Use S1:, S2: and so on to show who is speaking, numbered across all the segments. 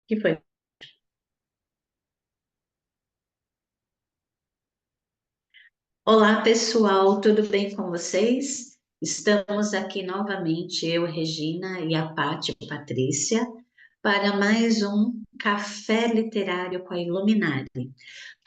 S1: Que foi? Olá, pessoal, tudo bem com vocês? Estamos aqui novamente, eu, Regina e a Pati Patrícia, para mais um Café Literário com a Iluminari.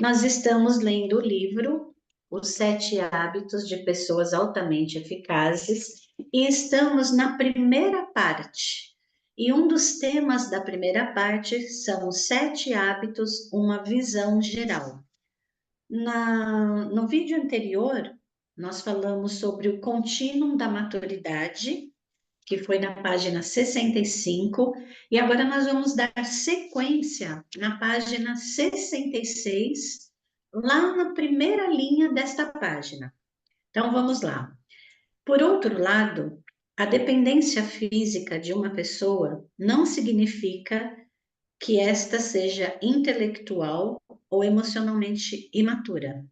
S1: Nós estamos lendo o livro Os Sete Hábitos de Pessoas Altamente Eficazes e estamos na primeira parte. E um dos temas da primeira parte são os sete hábitos, uma visão geral. No vídeo anterior, nós falamos sobre o contínuo da maturidade, que foi na página 65, e agora nós vamos dar sequência na página 66, lá na primeira linha desta página. Então vamos lá. Por outro lado, a dependência física de uma pessoa não significa que esta seja intelectual ou emocionalmente imatura.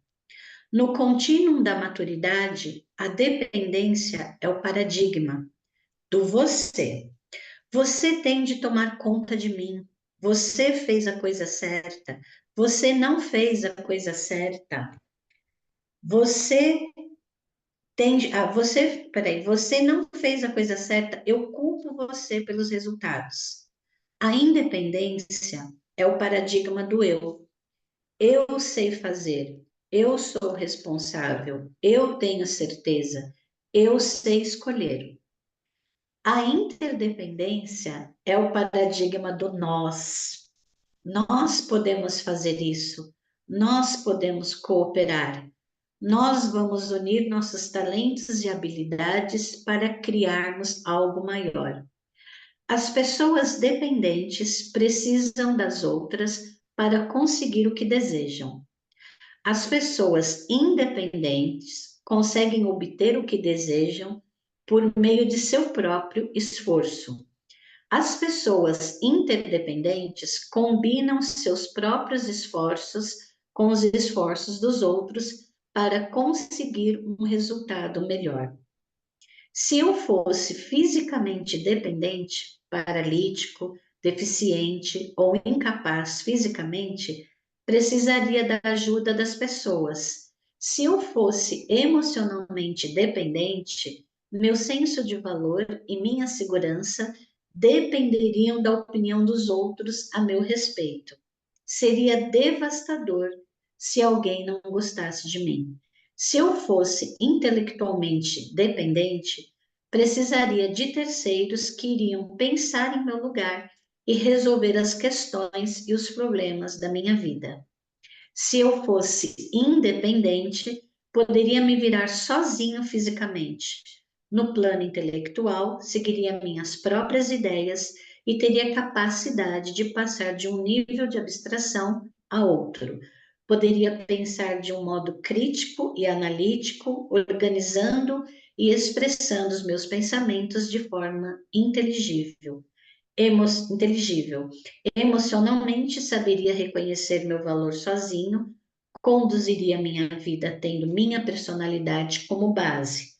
S1: No contínuo da maturidade, a dependência é o paradigma do você. Você tem de tomar conta de mim. Você fez a coisa certa. Você não fez a coisa certa. Você tem de, você não fez a coisa certa. Eu culpo você pelos resultados. A independência é o paradigma do eu. Eu sei fazer, eu sou responsável, eu tenho certeza, eu sei escolher. A interdependência é o paradigma do nós. Nós podemos fazer isso, nós podemos cooperar, nós vamos unir nossos talentos e habilidades para criarmos algo maior. As pessoas dependentes precisam das outras para conseguir o que desejam. As pessoas independentes conseguem obter o que desejam por meio de seu próprio esforço. As pessoas interdependentes combinam seus próprios esforços com os esforços dos outros para conseguir um resultado melhor. Se eu fosse fisicamente dependente, paralítico, deficiente ou incapaz fisicamente, precisaria da ajuda das pessoas. Se eu fosse emocionalmente dependente, meu senso de valor e minha segurança dependeriam da opinião dos outros a meu respeito. Seria devastador se alguém não gostasse de mim. Se eu fosse intelectualmente dependente, precisaria de terceiros que iriam pensar em meu lugar e resolver as questões e os problemas da minha vida. Se eu fosse independente, poderia me virar sozinho fisicamente. No plano intelectual, seguiria minhas próprias ideias e teria capacidade de passar de um nível de abstração a outro. Poderia pensar de um modo crítico e analítico, organizando e expressando os meus pensamentos de forma inteligível. Emocionalmente, saberia reconhecer meu valor sozinho, conduziria minha vida tendo minha personalidade como base.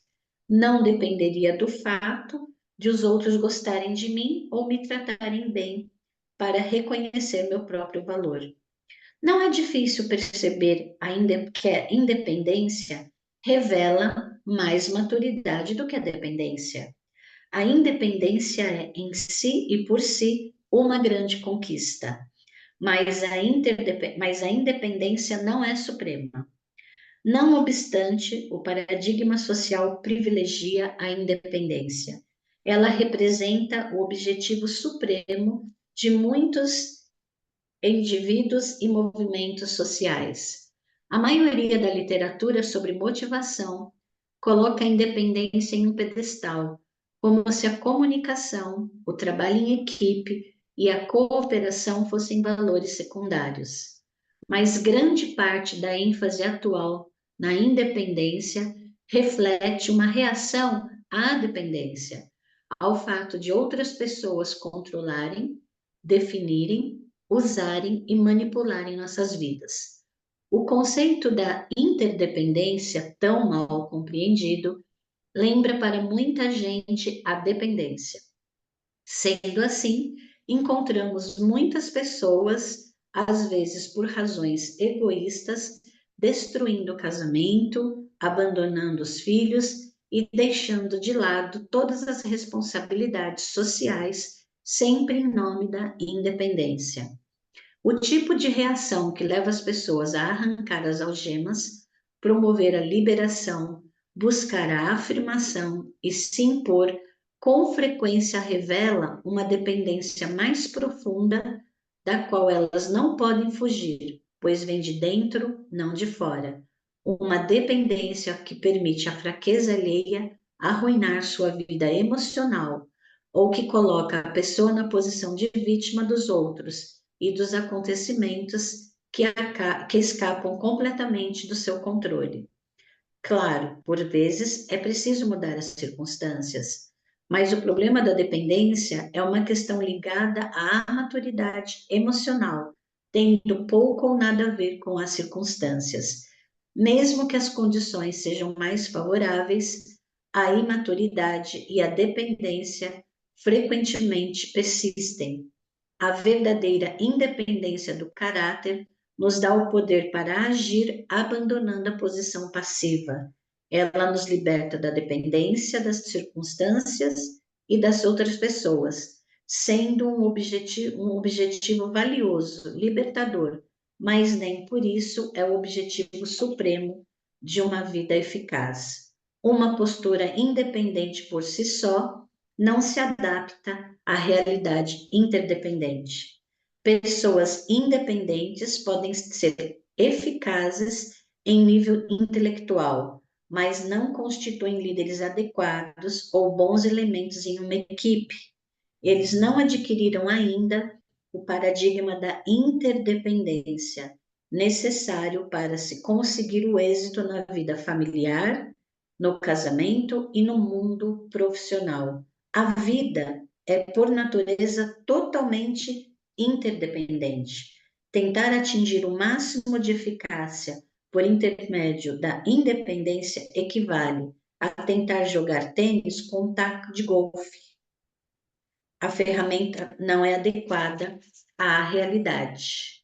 S1: Não dependeria do fato de os outros gostarem de mim ou me tratarem bem para reconhecer meu próprio valor. Não é difícil perceber que a independência revela mais maturidade do que a dependência. A independência é, em si e por si, uma grande conquista, mas a independência não é suprema. Não obstante, o paradigma social privilegia a independência. Ela representa o objetivo supremo de muitos indivíduos e movimentos sociais. A maioria da literatura sobre motivação coloca a independência em um pedestal, como se a comunicação, o trabalho em equipe e a cooperação fossem valores secundários. Mas grande parte da ênfase atual na independência reflete uma reação à dependência, ao fato de outras pessoas controlarem, definirem, usarem e manipularem nossas vidas. O conceito da interdependência, tão mal compreendido, lembra para muita gente a dependência. Sendo assim, encontramos muitas pessoas, às vezes por razões egoístas, destruindo o casamento, abandonando os filhos e deixando de lado todas as responsabilidades sociais, sempre em nome da independência. O tipo de reação que leva as pessoas a arrancar as algemas, promover a liberação, buscar a afirmação e se impor, com frequência revela uma dependência mais profunda da qual elas não podem fugir, pois vem de dentro, não de fora. Uma dependência que permite a fraqueza alheia arruinar sua vida emocional, ou que coloca a pessoa na posição de vítima dos outros e dos acontecimentos que escapam completamente do seu controle. Claro, por vezes é preciso mudar as circunstâncias, mas o problema da dependência é uma questão ligada à maturidade emocional, tendo pouco ou nada a ver com as circunstâncias. Mesmo que as condições sejam mais favoráveis, a imaturidade e a dependência frequentemente persistem. A verdadeira independência do caráter nos dá o poder para agir abandonando a posição passiva. Ela nos liberta da dependência das circunstâncias e das outras pessoas, sendo um objetivo valioso, libertador, mas nem por isso é o objetivo supremo de uma vida eficaz. Uma postura independente por si só não se adapta à realidade interdependente. Pessoas independentes podem ser eficazes em nível intelectual, mas não constituem líderes adequados ou bons elementos em uma equipe. Eles não adquiriram ainda o paradigma da interdependência necessário para se conseguir o êxito na vida familiar, no casamento e no mundo profissional. A vida é, por natureza, totalmente interdependente. Tentar atingir o máximo de eficácia por intermédio da independência equivale a tentar jogar tênis com um taco de golfe. A ferramenta não é adequada à realidade.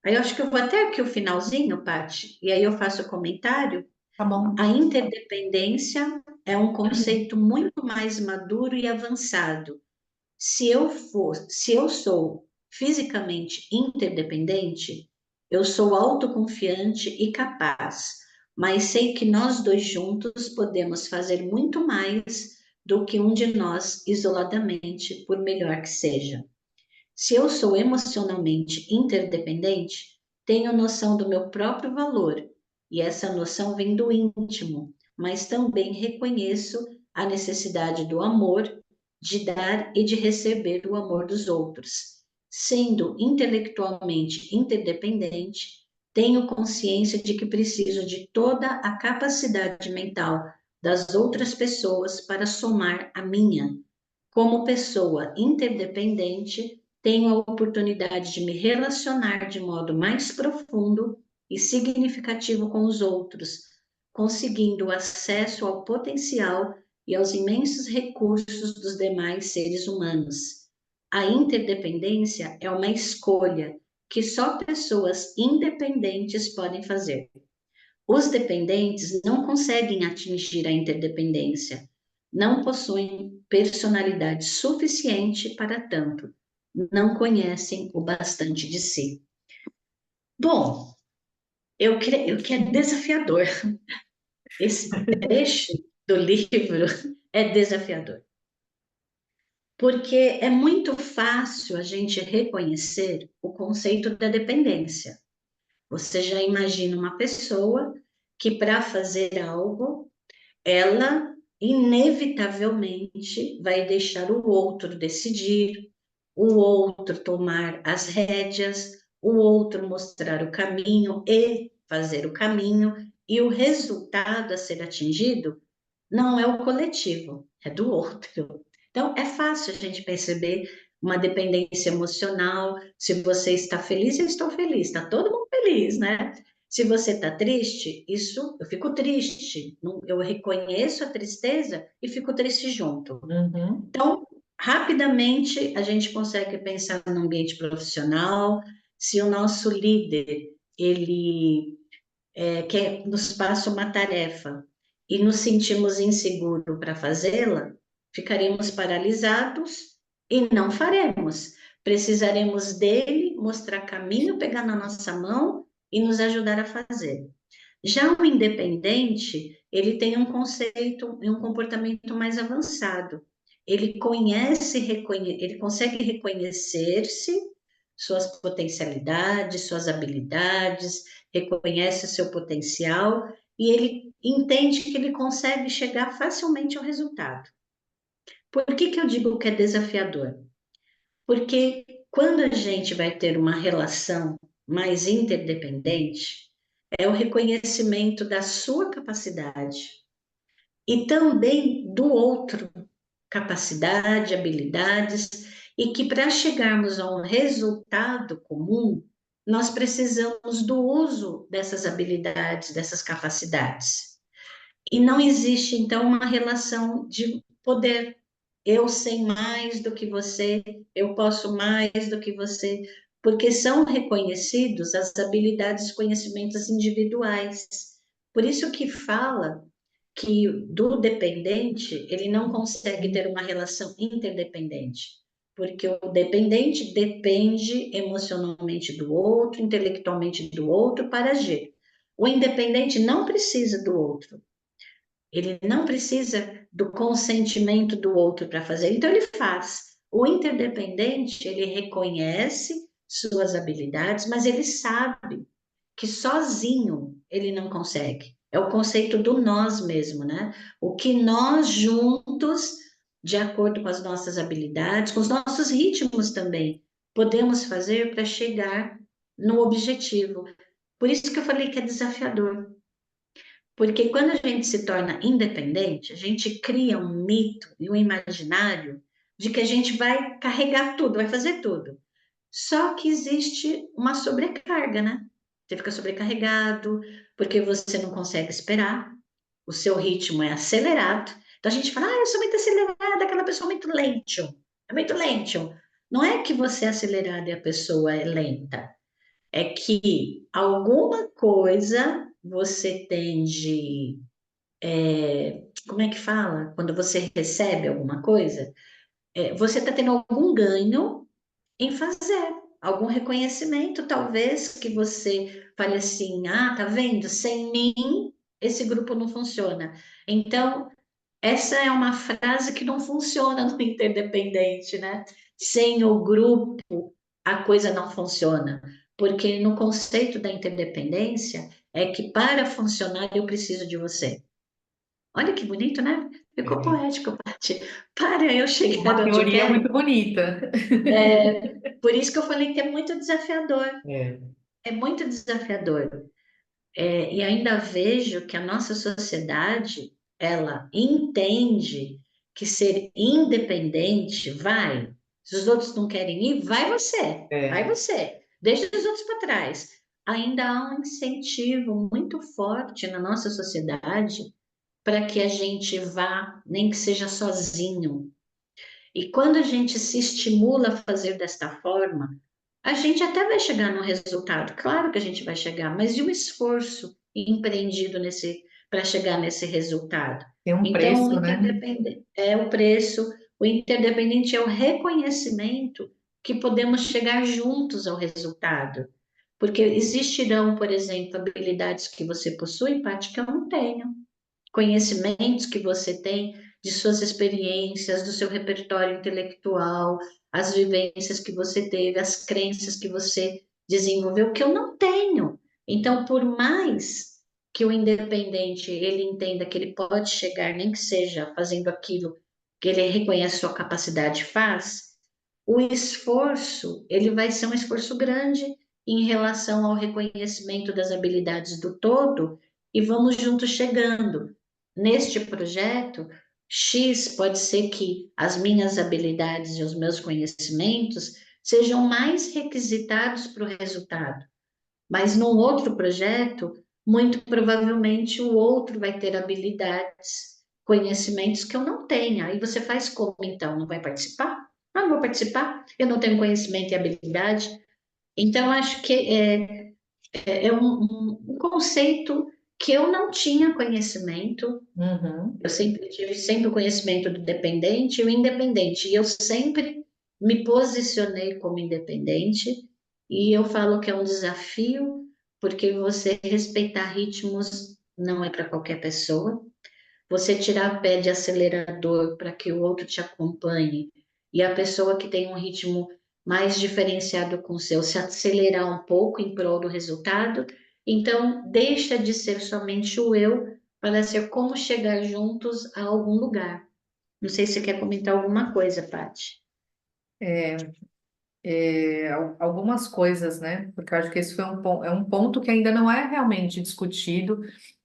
S1: Aí eu acho que eu vou até aqui o finalzinho, Paty, e aí eu faço o comentário.
S2: Tá bom.
S1: A interdependência é um conceito muito mais maduro e avançado. Se eu sou fisicamente interdependente, eu sou autoconfiante e capaz, mas sei que nós dois juntos podemos fazer muito mais do que um de nós isoladamente, por melhor que seja. Se eu sou emocionalmente interdependente, tenho noção do meu próprio valor, e essa noção vem do íntimo, mas também reconheço a necessidade do amor, de dar e de receber o amor dos outros. Sendo intelectualmente interdependente, tenho consciência de que preciso de toda a capacidade mental das outras pessoas para somar a minha. Como pessoa interdependente, tenho a oportunidade de me relacionar de modo mais profundo e significativo com os outros, conseguindo acesso ao potencial e aos imensos recursos dos demais seres humanos. A interdependência é uma escolha que só pessoas independentes podem fazer. Os dependentes não conseguem atingir a interdependência, não possuem personalidade suficiente para tanto, não conhecem o bastante de si. Bom, eu creio que é desafiador. Esse trecho do livro é desafiador, porque é muito fácil a gente reconhecer o conceito da dependência. Você já imagina uma pessoa que, para fazer algo, ela inevitavelmente vai deixar o outro decidir, o outro tomar as rédeas, o outro mostrar o caminho e fazer o caminho, e o resultado a ser atingido não é o coletivo, é do outro. Então, é fácil a gente perceber uma dependência emocional. Se você está feliz, eu estou feliz, está todo mundo feliz, né? Se você está triste, isso eu fico triste. Eu reconheço a tristeza e fico triste junto.
S2: Uhum.
S1: Então, Rapidamente, a gente consegue pensar no ambiente profissional, se o nosso líder, ele quer nos passa uma tarefa e nos sentimos inseguros para fazê-la, ficaremos paralisados e não faremos. Precisaremos dele mostrar caminho, pegar na nossa mão e nos ajudar a fazer. Já o independente, ele tem um conceito e um comportamento mais avançado. Ele ele consegue reconhecer-se, suas potencialidades, suas habilidades, reconhece o seu potencial e ele entende que ele consegue chegar facilmente ao resultado. Por que que eu digo que é desafiador? Porque quando a gente vai ter uma relação mais interdependente, é o reconhecimento da sua capacidade e também do outro, capacidade, habilidades, e que para chegarmos a um resultado comum, nós precisamos do uso dessas habilidades, dessas capacidades. E não existe, então, uma relação de poder. Eu sei mais do que você, eu posso mais do que você, porque são reconhecidos as habilidades e conhecimentos individuais. Por isso que fala que do dependente, ele não consegue ter uma relação interdependente, porque o dependente depende emocionalmente do outro, intelectualmente do outro para agir. O independente não precisa do outro, ele não precisa do consentimento do outro para fazer, então ele faz. O interdependente, ele reconhece suas habilidades, mas ele sabe que sozinho ele não consegue. É o conceito do nós mesmo, né? O que nós juntos, de acordo com as nossas habilidades, com os nossos ritmos também, podemos fazer para chegar no objetivo. Por isso que eu falei que é desafiador. Porque quando a gente se torna independente, a gente cria um mito e um imaginário de que a gente vai carregar tudo, vai fazer tudo. Só que existe uma sobrecarga, né? Você fica sobrecarregado, porque você não consegue esperar, o seu ritmo é acelerado. Então a gente fala, eu sou muito acelerada, aquela pessoa é muito lento, é muito lento. Não é que você é acelerada e a pessoa é lenta, é que alguma coisa você tem de como é que fala? Quando você recebe alguma coisa, você está tendo algum ganho em fazer, algum reconhecimento, talvez, que você fale assim, tá vendo? Sem mim, esse grupo não funciona. Então, essa é uma frase que não funciona no interdependente, né? Sem o grupo, a coisa não funciona. Porque no conceito da interdependência, é que para funcionar eu preciso de você. Olha que bonito, né? Ficou
S2: É
S1: poético, Paty. Para eu chegar
S2: uma
S1: onde eu
S2: teoria
S1: quero.
S2: muito bonita.
S1: Por isso que eu falei que é muito desafiador.
S2: É,
S1: É muito desafiador. E ainda vejo que a nossa sociedade, ela entende que ser independente vai. Se os outros não querem ir, vai você. Vai
S2: é.
S1: você. Deixa os outros para trás. Ainda há um incentivo muito forte na nossa sociedade para que a gente vá, nem que seja sozinho. E quando a gente se estimula a fazer desta forma, a gente até vai chegar no resultado. Claro que a gente vai chegar, mas e o esforço empreendido nesse para chegar nesse resultado?
S2: Tem um
S1: Então, o
S2: preço, né?
S1: interdependente é o preço, o interdependente é o reconhecimento que podemos chegar juntos ao resultado. Porque existirão, por exemplo, habilidades que você possui, Paty, que eu não tenho, conhecimentos que você tem de suas experiências, do seu repertório intelectual, as vivências que você teve, as crenças que você desenvolveu, que eu não tenho. Então, por mais que o independente ele entenda que ele pode chegar, nem que seja fazendo aquilo que ele reconhece sua capacidade e faz, o esforço ele vai ser um esforço grande em relação ao reconhecimento das habilidades do todo e vamos juntos chegando. Neste projeto, X pode ser que as minhas habilidades e os meus conhecimentos sejam mais requisitados para o resultado, mas num outro projeto, muito provavelmente o outro vai ter habilidades conhecimentos que eu não tenho. Aí você faz como então? Não vai participar? Ah, não vou participar, eu não tenho conhecimento e habilidade. Então, acho que é um conceito que eu não tinha conhecimento.
S2: Uhum.
S1: Eu sempre tive sempre o conhecimento do dependente e o independente. E eu sempre me posicionei como independente. E eu falo que é um desafio, porque você respeitar ritmos não é para qualquer pessoa. Você tirar pé de acelerador para que o outro te acompanhe e a pessoa que tem um ritmo mais diferenciado com o seu se acelerar um pouco em prol do resultado, então deixa de ser somente o eu para ser como chegar juntos a algum lugar. Não sei se você quer comentar alguma coisa, Paty.
S2: Algumas coisas, né? Porque eu acho que esse foi é um ponto que ainda não é realmente discutido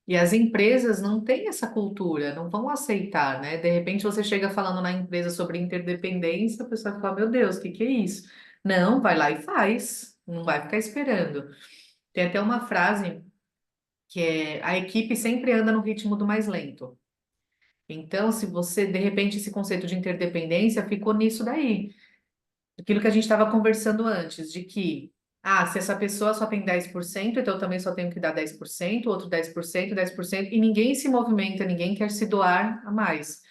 S2: e as empresas não têm essa cultura, não vão aceitar, né? De repente você chega falando na empresa sobre interdependência, a pessoa fala, meu Deus, o que que é isso? Não, vai lá e faz, não vai ficar esperando. Tem até uma frase que é a equipe sempre anda no ritmo do mais lento. Então, se você, de repente, esse conceito de interdependência ficou nisso daí. Aquilo que a gente estava conversando antes, de que, se essa pessoa só tem 10%, então eu também só tenho que dar 10%, outro 10%, e ninguém se movimenta, ninguém quer se doar a mais.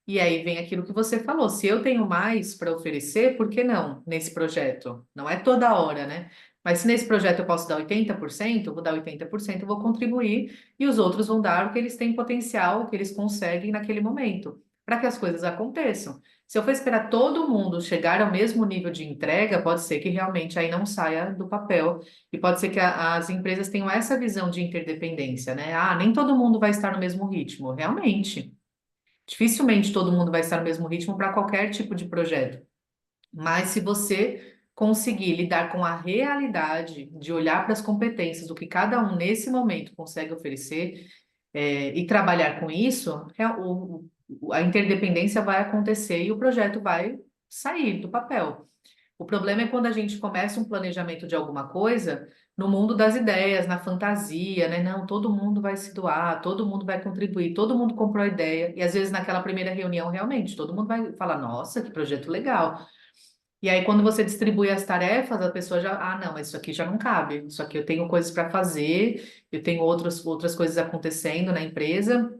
S2: E aí vem aquilo que você falou, se eu tenho mais para oferecer, por que não nesse projeto? Não é toda hora, né? Mas se nesse projeto eu posso dar 80%, eu vou dar 80%, eu vou contribuir, e os outros vão dar o que eles têm potencial, o que eles conseguem naquele momento, para que as coisas aconteçam. Se eu for esperar todo mundo chegar ao mesmo nível de entrega, pode ser que realmente aí não saia do papel. E pode ser que as empresas tenham essa visão de interdependência, né? Ah, nem todo mundo vai estar no mesmo ritmo. Realmente, dificilmente todo mundo vai estar no mesmo ritmo para qualquer tipo de projeto. Mas se você conseguir lidar com a realidade, de olhar para as competências, do que cada um nesse momento consegue oferecer, e trabalhar com isso, a interdependência vai acontecer e o projeto vai sair do papel. O problema é quando a gente começa um planejamento de alguma coisa no mundo das ideias, na fantasia, né? Não, todo mundo vai se doar, todo mundo vai contribuir, todo mundo comprou a ideia, e às vezes naquela primeira reunião, realmente, todo mundo vai falar, nossa, que projeto legal. E aí, quando você distribui as tarefas, a pessoa já, não, mas isso aqui já não cabe, isso aqui eu tenho coisas para fazer, eu tenho outras coisas acontecendo na empresa,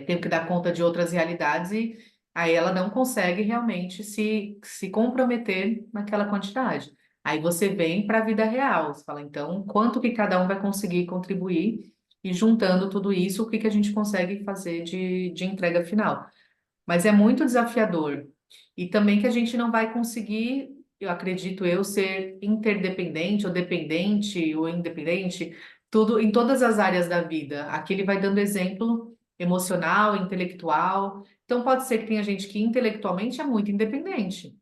S2: tenho que dar conta de outras realidades, e aí ela não consegue realmente se comprometer naquela quantidade. Aí você vem para a vida real, você fala, então, quanto que cada um vai conseguir contribuir, e juntando tudo isso, o que que a gente consegue fazer de entrega final. Mas é muito desafiador. E também que a gente não vai conseguir, eu acredito eu, ser interdependente ou dependente ou independente, tudo em todas as áreas da vida. Aqui ele vai dando exemplo emocional, intelectual. Então pode ser que tenha gente que intelectualmente é muito independente.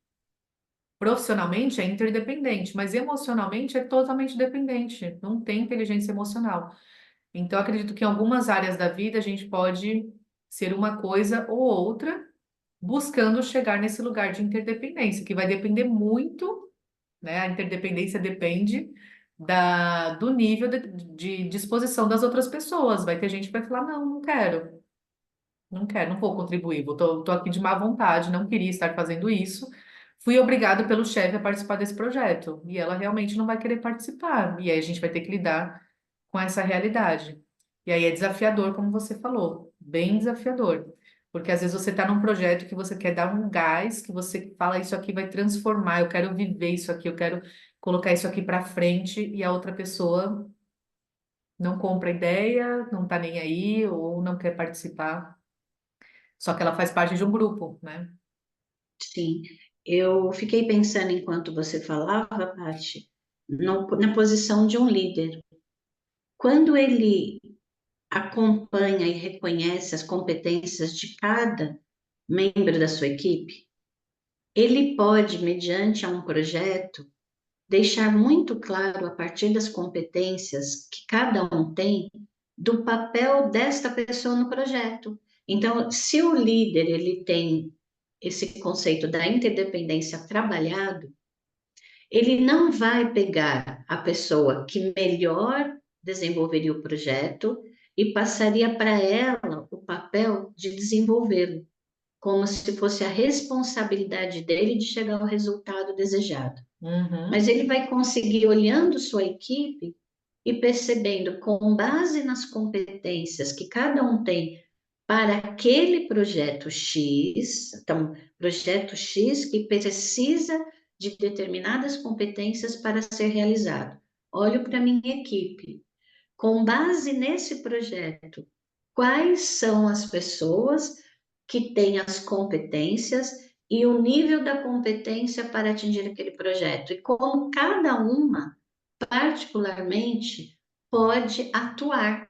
S2: Profissionalmente é interdependente, mas emocionalmente é totalmente dependente, não tem inteligência emocional. Então, eu acredito que em algumas áreas da vida a gente pode ser uma coisa ou outra, buscando chegar nesse lugar de interdependência, que vai depender muito, né? A interdependência depende do nível de disposição das outras pessoas. Vai ter gente que vai falar, não, não quero, não quero, não vou contribuir, tô aqui de má vontade, não queria estar fazendo isso. Fui obrigado pelo chefe a participar desse projeto, e ela realmente não vai querer participar. E aí a gente vai ter que lidar com essa realidade. E aí é desafiador, como você falou, bem desafiador. Porque às vezes você está num projeto que você quer dar um gás, que você fala, isso aqui vai transformar, eu quero viver isso aqui, eu quero colocar isso aqui para frente, e a outra pessoa não compra a ideia, não está nem aí, ou não quer participar. Só que ela faz parte de um grupo, né?
S1: Sim, eu fiquei pensando enquanto você falava, Paty, na posição de um líder. Quando ele acompanha e reconhece as competências de cada membro da sua equipe, ele pode, mediante um projeto, deixar muito claro, a partir das competências que cada um tem, do papel desta pessoa no projeto. Então, se o líder ele tem esse conceito da interdependência trabalhado, ele não vai pegar a pessoa que melhor desenvolveria o projeto e passaria para ela o papel papel de desenvolvê-lo, como se fosse a responsabilidade dele de chegar ao resultado desejado. Mas
S2: Uhum.
S1: ele vai conseguir, olhando sua equipe e percebendo, com base nas competências que cada um tem para aquele projeto X, então, projeto X que precisa de determinadas competências para ser realizado. Olho para a minha equipe. Com base nesse projeto, quais são as pessoas que têm as competências e o nível da competência para atingir aquele projeto, e como cada uma, particularmente, pode atuar.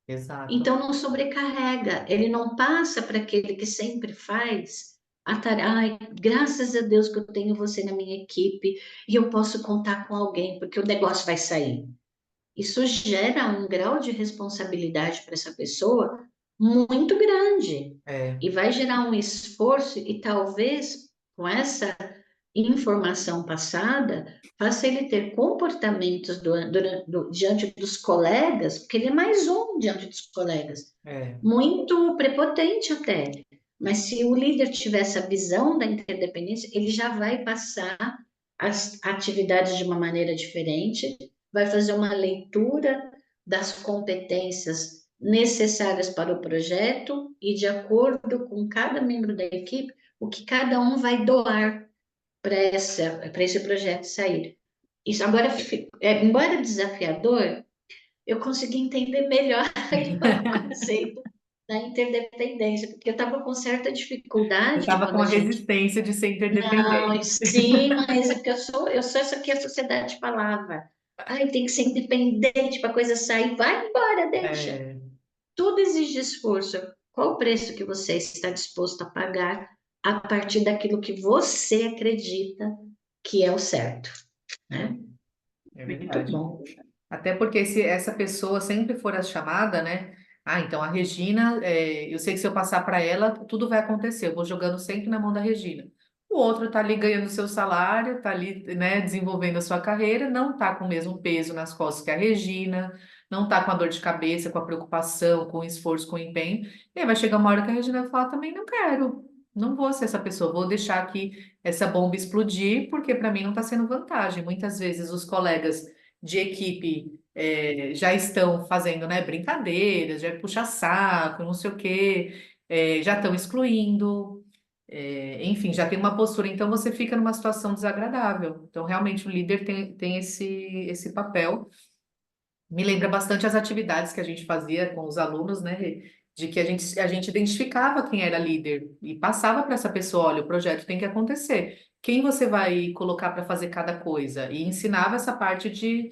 S2: Exato.
S1: Então, não sobrecarrega, ele não passa para aquele que sempre faz a tarefa. Ai, graças a Deus que eu tenho você na minha equipe e eu posso contar com alguém, porque o negócio vai sair. Isso gera um grau de responsabilidade para essa pessoa muito grande
S2: É,
S1: e vai gerar um esforço e talvez com essa informação passada faça ele ter comportamentos diante dos colegas, porque ele é mais um diante dos colegas,
S2: é,
S1: muito prepotente até. Mas se o líder tiver essa visão da interdependência, ele já vai passar as atividades de uma maneira diferente, vai fazer uma leitura das competências necessárias para o projeto e, de acordo com cada membro da equipe, o que cada um vai doar para esse projeto sair. Isso agora, embora desafiador, eu consegui entender melhor o conceito da interdependência, porque eu estava com certa
S2: eu
S1: dificuldade
S2: estava com
S1: quando
S2: a
S1: a gente.
S2: resistência de ser
S1: Não,
S2: interdependente.
S1: sim, mas é porque eu sou isso que a sociedade falava. Ai, tem que ser independente para a coisa sair. Vai embora, deixa.
S2: É,
S1: Tudo exige esforço. Qual o preço que você está disposto a pagar a partir daquilo que você acredita que é o certo,
S2: é,
S1: né?
S2: é
S1: Muito
S2: verdade.
S1: bom.
S2: Até porque se essa pessoa sempre for a chamada, né? Ah, então a Regina, eu sei que se eu passar para ela, tudo vai acontecer. Eu vou jogando sempre na mão da Regina. O outro tá ali ganhando seu salário, tá ali, né, desenvolvendo a sua carreira, não tá com o mesmo peso nas costas que a Regina, não tá com a dor de cabeça, com a preocupação, com o esforço, com o empenho. E aí vai chegar uma hora que a Regina vai falar, também não quero, não vou ser essa pessoa, vou deixar aqui essa bomba explodir, porque para mim não está sendo vantagem. Muitas vezes os colegas de equipe já estão fazendo, né, brincadeiras, já puxa saco, não sei o quê, já estão excluindo, enfim, já tem uma postura, então você fica numa situação desagradável. Então, realmente, o líder tem esse papel. Me lembra bastante as atividades que a gente fazia com os alunos, né, Rê? De que a gente identificava quem era líder e passava para essa pessoa, olha, o projeto tem que acontecer. Quem você vai colocar para fazer cada coisa? E ensinava essa parte de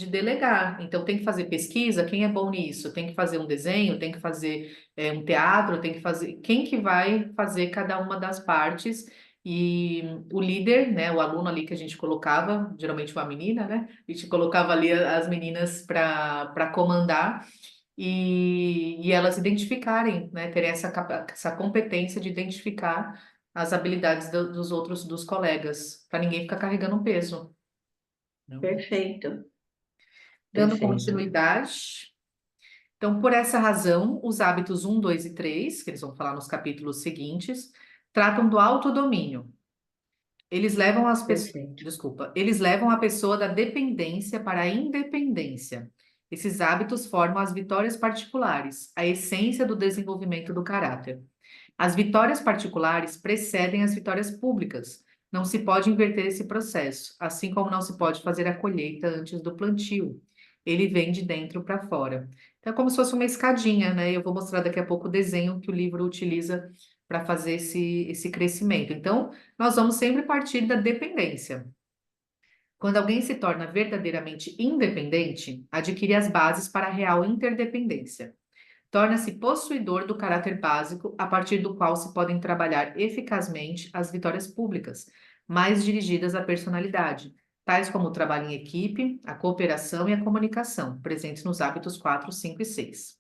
S2: delegar. Então, tem que fazer pesquisa, quem é bom nisso? Tem que fazer um desenho, tem que fazer um teatro, tem que fazer... Quem que vai fazer cada uma das partes? E o líder, né, o aluno ali que a gente colocava, geralmente uma menina, né? A gente colocava ali as meninas para comandar e elas identificarem, né? Terem essa competência de identificar as habilidades dos outros, dos colegas, para ninguém ficar carregando peso. Não.
S1: Perfeito,
S2: Dando
S1: perfeito.
S2: continuidade. Então, por essa razão, os hábitos um, 2 e 3, que eles vão falar nos capítulos seguintes, tratam do autodomínio. Eles levam as pessoas,
S1: Perfeito.
S2: desculpa, eles levam a pessoa da dependência para a independência. Esses hábitos formam as vitórias particulares, a essência do desenvolvimento do caráter. As vitórias particulares precedem as vitórias públicas. Não se pode inverter esse processo, assim como não se pode fazer a colheita antes do plantio. Ele vem de dentro para fora. Então, é como se fosse uma escadinha, né? Eu vou mostrar daqui a pouco o desenho que o livro utiliza para fazer esse crescimento. Então, nós vamos sempre partir da dependência. Quando alguém se torna verdadeiramente independente, adquire as bases para a real interdependência. Torna-se possuidor do caráter básico a partir do qual se podem trabalhar eficazmente as vitórias públicas, mais dirigidas à personalidade, tais como o trabalho em equipe, a cooperação e a comunicação, presentes nos hábitos 4, 5 e 6.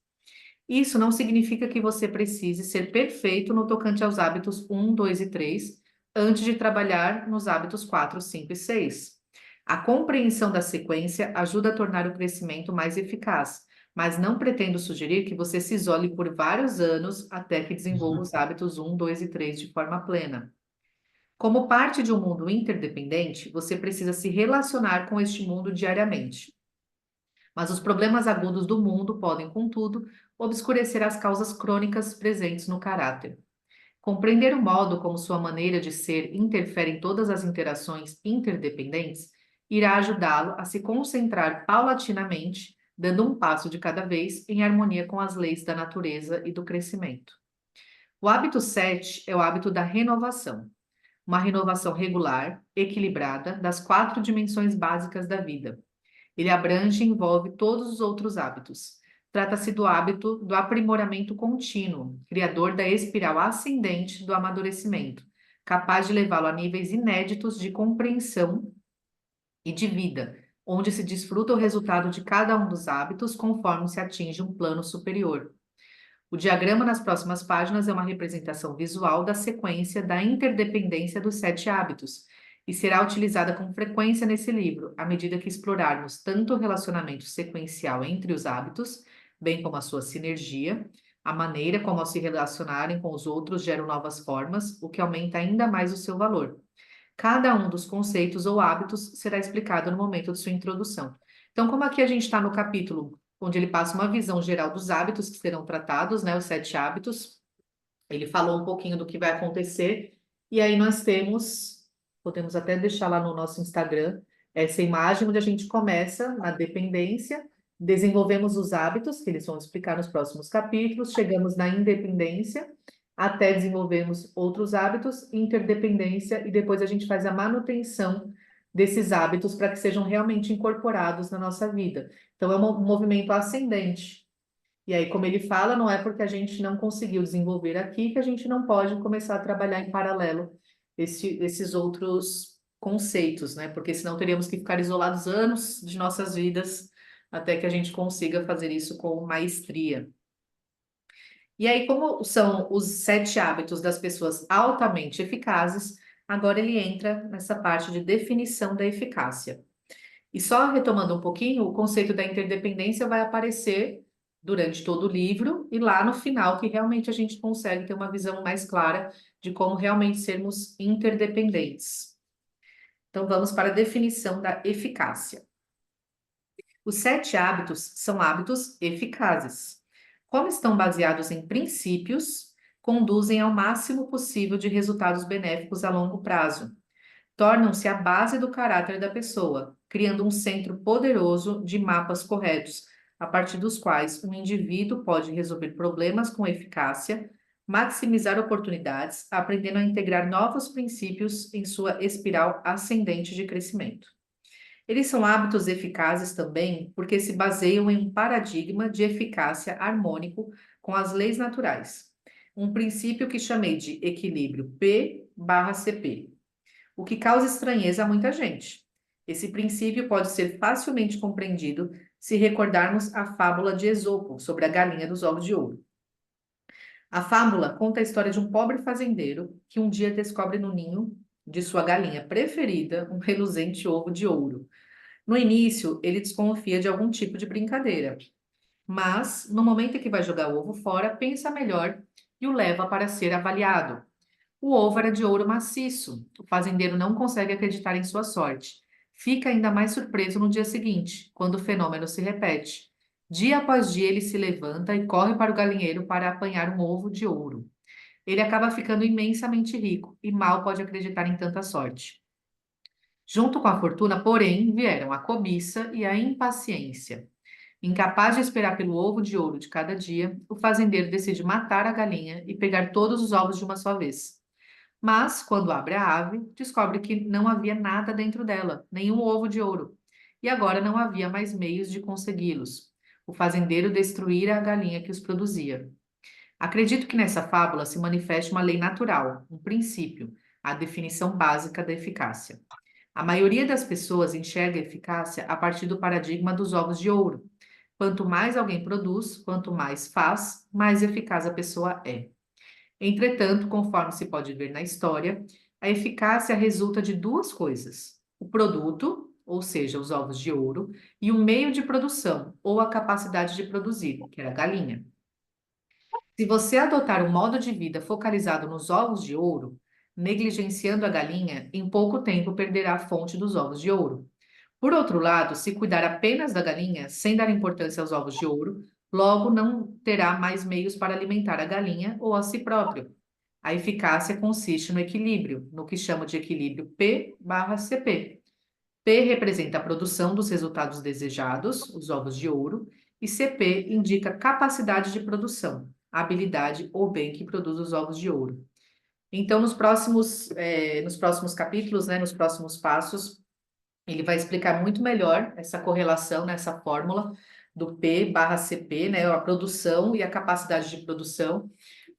S2: Isso não significa que você precise ser perfeito no tocante aos hábitos 1, 2 e 3, antes de trabalhar nos hábitos 4, 5 e 6. A compreensão da sequência ajuda a tornar o crescimento mais eficaz, mas não pretendo sugerir que você se isole por vários anos até que desenvolva os hábitos 1, 2 e 3 de forma plena. Como parte de um mundo interdependente, você precisa se relacionar com este mundo diariamente. Mas os problemas agudos do mundo podem, contudo, obscurecer as causas crônicas presentes no caráter. Compreender o modo como sua maneira de ser interfere em todas as interações interdependentes irá ajudá-lo a se concentrar paulatinamente, dando um passo de cada vez em harmonia com as leis da natureza e do crescimento. O hábito 7 é o hábito da renovação, uma renovação regular, equilibrada, das 4 dimensões básicas da vida. Ele abrange e envolve todos os outros hábitos. Trata-se do hábito do aprimoramento contínuo, criador da espiral ascendente do amadurecimento, capaz de levá-lo a níveis inéditos de compreensão e de vida, onde se desfruta o resultado de cada um dos hábitos conforme se atinge um plano superior. O diagrama nas próximas páginas é uma representação visual da sequência da interdependência dos 7 hábitos e será utilizada com frequência nesse livro, à medida que explorarmos tanto o relacionamento sequencial entre os hábitos, bem como a sua sinergia, a maneira como ao se relacionarem com os outros geram novas formas, o que aumenta ainda mais o seu valor. Cada um dos conceitos ou hábitos será explicado no momento de sua introdução. Então, como aqui a gente está no capítulo onde ele passa uma visão geral dos hábitos que serão tratados, né, os 7 hábitos, ele falou um pouquinho do que vai acontecer, e aí nós temos, podemos até deixar lá no nosso Instagram, essa imagem onde a gente começa na dependência, desenvolvemos os hábitos, que eles vão explicar nos próximos capítulos, chegamos na independência, até desenvolvermos outros hábitos, interdependência, e depois a gente faz a manutenção desses hábitos para que sejam realmente incorporados na nossa vida. Então, é um movimento ascendente. E aí, como ele fala, não é porque a gente não conseguiu desenvolver aqui que a gente não pode começar a trabalhar em paralelo esses outros conceitos, né? Porque senão teríamos que ficar isolados anos de nossas vidas até que a gente consiga fazer isso com maestria. E aí, como são os 7 hábitos das pessoas altamente eficazes, agora ele entra nessa parte de definição da eficácia. E só retomando um pouquinho, o conceito da interdependência vai aparecer durante todo o livro e lá no final que realmente a gente consegue ter uma visão mais clara de como realmente sermos interdependentes. Então vamos para a definição da eficácia. Os 7 hábitos são hábitos eficazes. Como estão baseados em princípios, conduzem ao máximo possível de resultados benéficos a longo prazo. Tornam-se a base do caráter da pessoa, criando um centro poderoso de mapas corretos, a partir dos quais um indivíduo pode resolver problemas com eficácia, maximizar oportunidades, aprendendo a integrar novos princípios em sua espiral ascendente de crescimento. Eles são hábitos eficazes também porque se baseiam em um paradigma de eficácia harmônico com as leis naturais, um princípio que chamei de equilíbrio P/CP, o que causa estranheza a muita gente. Esse princípio pode ser facilmente compreendido se recordarmos a fábula de Esopo sobre a galinha dos ovos de ouro. A fábula conta a história de um pobre fazendeiro que um dia descobre no ninho de sua galinha preferida um reluzente ovo de ouro. No início, ele desconfia de algum tipo de brincadeira, mas no momento em que vai jogar o ovo fora, pensa melhor e o leva para ser avaliado. O ovo era de ouro maciço. O fazendeiro não consegue acreditar em sua sorte. Fica ainda mais surpreso no dia seguinte, quando o fenômeno se repete. Dia após dia, ele se levanta e corre para o galinheiro para apanhar um ovo de ouro. Ele acaba ficando imensamente rico e mal pode acreditar em tanta sorte. Junto com a fortuna, porém, vieram a cobiça e a impaciência. Incapaz de esperar pelo ovo de ouro de cada dia, o fazendeiro decide matar a galinha e pegar todos os ovos de uma só vez. Mas, quando abre a ave, descobre que não havia nada dentro dela, nenhum ovo de ouro. E agora não havia mais meios de consegui-los. O fazendeiro destruíra a galinha que os produzia. Acredito que nessa fábula se manifeste uma lei natural, um princípio, a definição básica da eficácia. A maioria das pessoas enxerga a eficácia a partir do paradigma dos ovos de ouro. Quanto mais alguém produz, quanto mais faz, mais eficaz a pessoa é. Entretanto, conforme se pode ver na história, a eficácia resulta de duas coisas: o produto ou seja, os ovos de ouro, e o meio de produção, ou a capacidade de produzir, que era a galinha. Se você adotar um modo de vida focalizado nos ovos de ouro, negligenciando a galinha, em pouco tempo perderá a fonte dos ovos de ouro. Por outro lado, se cuidar apenas da galinha, sem dar importância aos ovos de ouro, logo não terá mais meios para alimentar a galinha ou a si próprio. A eficácia consiste no equilíbrio, no que chamo de equilíbrio P/CP. P representa a produção dos resultados desejados, os ovos de ouro, e CP indica capacidade de produção, a habilidade ou bem que produz os ovos de ouro. Então, nos próximos capítulos, né, nos próximos passos, ele vai explicar muito melhor essa correlação, nessa fórmula do P/CP, né, a produção e a capacidade de produção.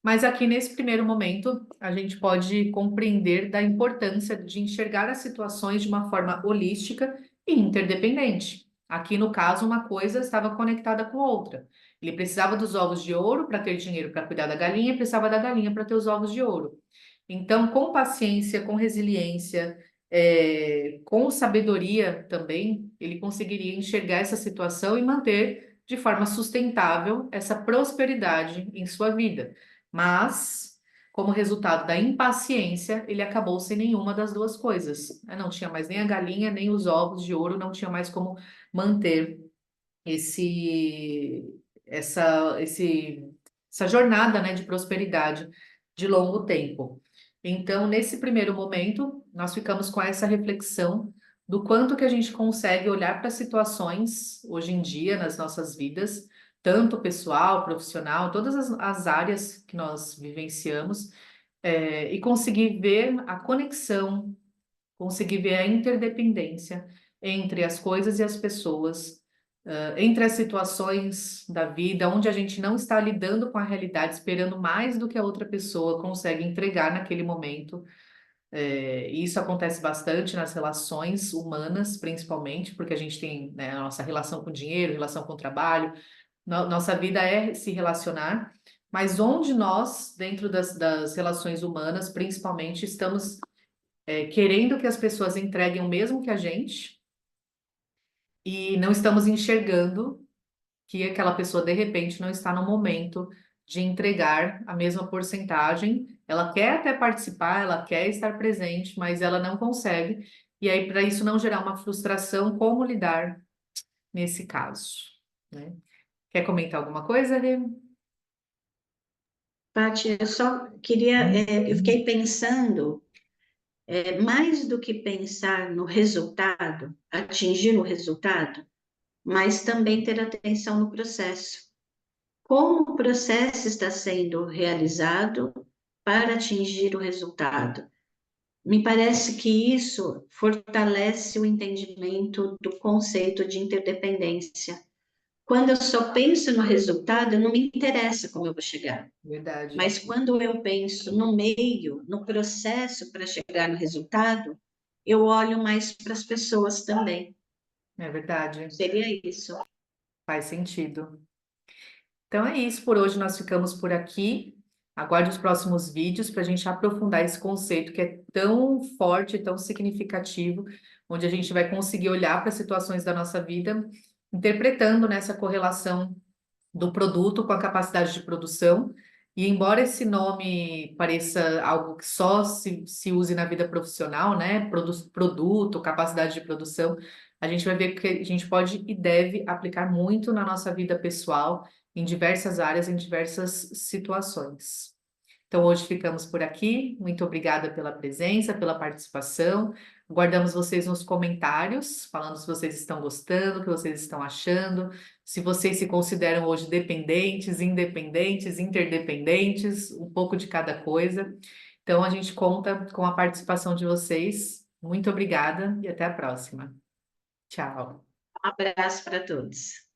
S2: Mas aqui nesse primeiro momento, a gente pode compreender da importância de enxergar as situações de uma forma holística e interdependente. Aqui, no caso, uma coisa estava conectada com outra. Ele precisava dos ovos de ouro para ter dinheiro para cuidar da galinha, e precisava da galinha para ter os ovos de ouro. Então, com paciência, com resiliência, com sabedoria também, ele conseguiria enxergar essa situação e manter de forma sustentável essa prosperidade em sua vida. Mas, como resultado da impaciência, ele acabou sem nenhuma das duas coisas. Não tinha mais nem a galinha, nem os ovos de ouro, não tinha mais como manter esse, essa, esse, essa jornada, né, de prosperidade de longo tempo. Então, nesse primeiro momento, nós ficamos com essa reflexão do quanto que a gente consegue olhar para situações hoje em dia nas nossas vidas, tanto pessoal, profissional, todas as áreas que nós vivenciamos, e conseguir ver a conexão, conseguir ver a interdependência entre as coisas e as pessoas, entre as situações da vida, onde a gente não está lidando com a realidade, esperando mais do que a outra pessoa consegue entregar naquele momento. E isso acontece bastante nas relações humanas, principalmente, porque a gente tem, né, a nossa relação com o dinheiro, relação com o trabalho, nossa vida é se relacionar, mas onde nós, dentro das relações humanas, principalmente, estamos querendo que as pessoas entreguem o mesmo que a gente e não estamos enxergando que aquela pessoa, de repente, não está no momento de entregar a mesma porcentagem. Ela quer até participar, ela quer estar presente, mas ela não consegue. E aí, para isso não gerar uma frustração, como lidar nesse caso, né? Quer comentar alguma coisa, Rê?
S1: Paty, eu só queria, eu fiquei pensando, mais do que pensar no resultado, atingir o resultado, mas também ter atenção no processo. Como o processo está sendo realizado para atingir o resultado? Me parece que isso fortalece o entendimento do conceito de interdependência. Quando eu só penso no resultado, não me interessa como eu vou chegar.
S2: Verdade,
S1: Mas quando eu penso no meio, no processo para chegar no resultado, eu olho mais para as pessoas também.
S2: é verdade,
S1: Seria isso.
S2: faz sentido. Então é isso, por hoje nós ficamos por aqui. Aguarde os próximos vídeos para a gente aprofundar esse conceito que é tão forte, tão significativo, onde a gente vai conseguir olhar para as situações da nossa vida, interpretando nessa correlação do produto com a capacidade de produção. E embora esse nome pareça algo que só se use na vida profissional, né? Produto, capacidade de produção, a gente vai ver que a gente pode e deve aplicar muito na nossa vida pessoal, em diversas áreas, em diversas situações. Então, hoje ficamos por aqui. Muito obrigada pela presença, pela participação. Guardamos vocês nos comentários, falando se vocês estão gostando, o que vocês estão achando, se vocês se consideram hoje dependentes, independentes, interdependentes, um pouco de cada coisa. Então, a gente conta com a participação de vocês. Muito obrigada e até a próxima. Tchau.
S1: Um abraço para todos.